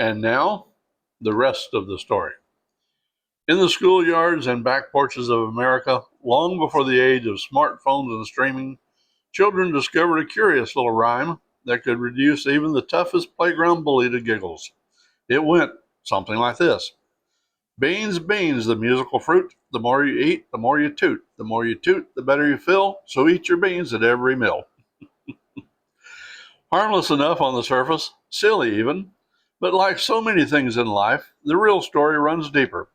And now, the rest of the story. In the schoolyards and back porches of America, long before the age of smartphones and streaming, children discovered a curious little rhyme that could reduce even the toughest playground bully to giggles. It went something like this. Beans, beans, the musical fruit. The more you eat, the more you toot. The more you toot, the better you feel. So eat your beans at every meal. Harmless enough on the surface, silly even, but like so many things in life, the real story runs deeper,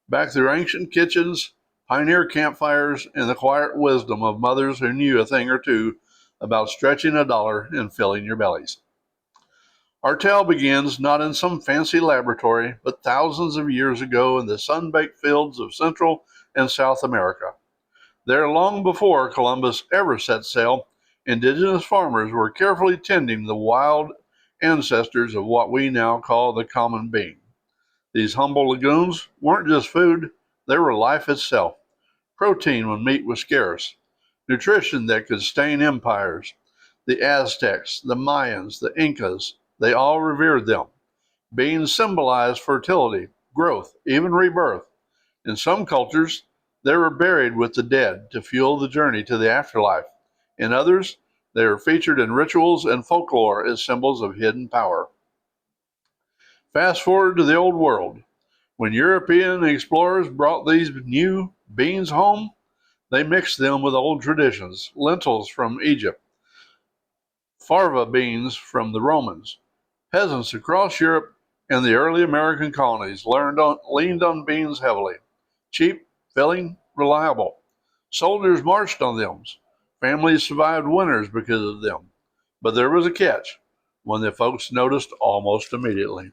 back through ancient kitchens, pioneer campfires, and the quiet wisdom of mothers who knew a thing or two about stretching a dollar and filling your bellies. Our tale begins not in some fancy laboratory, but thousands of years ago in the sun-baked fields of Central and South America. There, long before Columbus ever set sail, indigenous farmers were carefully tending the wild ancestors of what we now call the common bean. These humble legumes weren't just food, they were life itself. Protein when meat was scarce, nutrition that could sustain empires. The Aztecs, the Mayans, the Incas, they all revered them. Beans symbolized fertility, growth, even rebirth. In some cultures, they were buried with the dead to fuel the journey to the afterlife. In others, they were featured in rituals and folklore as symbols of hidden power. Fast forward to the Old World. When European explorers brought these new beans home, they mixed them with old traditions, lentils from Egypt, fava beans from the Romans. Peasants across Europe and the early American colonies leaned on beans heavily. Cheap, filling, reliable. Soldiers marched on them. Families survived winters because of them. But there was a catch, one that folks noticed almost immediately.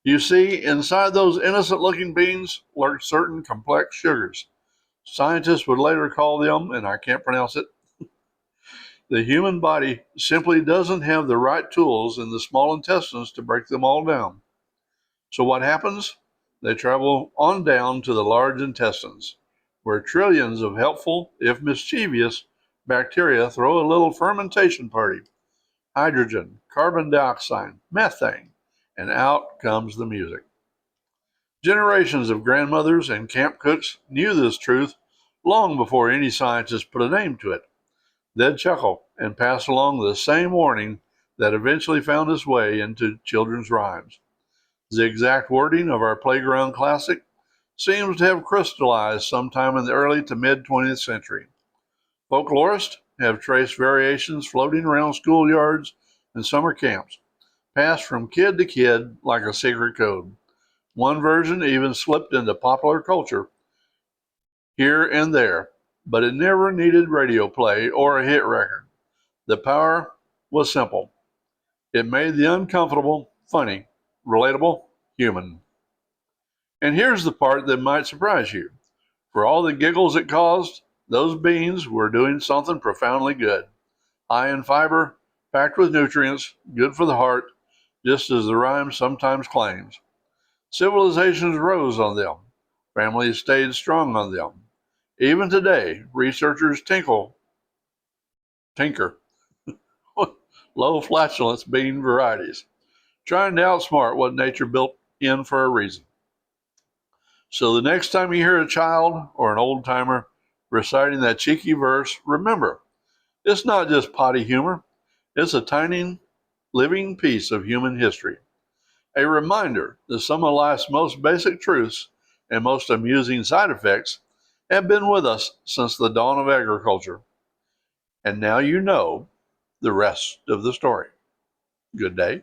You see, inside those innocent looking beans lurked certain complex sugars. Scientists would later call them, and I can't pronounce it, the human body simply doesn't have the right tools in the small intestines to break them all down. So what happens? They travel on down to the large intestines, where trillions of helpful, if mischievous, bacteria throw a little fermentation party. Hydrogen, carbon dioxide, methane, and out comes the music. Generations of grandmothers and camp cooks knew this truth long before any scientist put a name to it. They'd chuckle and pass along the same warning that eventually found its way into children's rhymes. The exact wording of our playground classic seems to have crystallized sometime in the early to mid 20th century. Folklorists have traced variations floating around schoolyards and summer camps, passed from kid to kid like a secret code. One version even slipped into popular culture here and there, but it never needed radio play or a hit record. The power was simple. It made the uncomfortable funny, relatable, human. And here's the part that might surprise you. For all the giggles it caused, those beans were doing something profoundly good. High in fiber, packed with nutrients, good for the heart, just as the rhyme sometimes claims. Civilizations rose on them. Families stayed strong on them. Even today, researchers tinker low flatulence bean varieties, trying to outsmart what nature built in for a reason. So the next time you hear a child or an old timer reciting that cheeky verse, remember, it's not just potty humor, it's a tiny living piece of human history. A reminder that some of life's most basic truths and most amusing side effects have been with us since the dawn of agriculture. And now you know the rest of the story. Good day.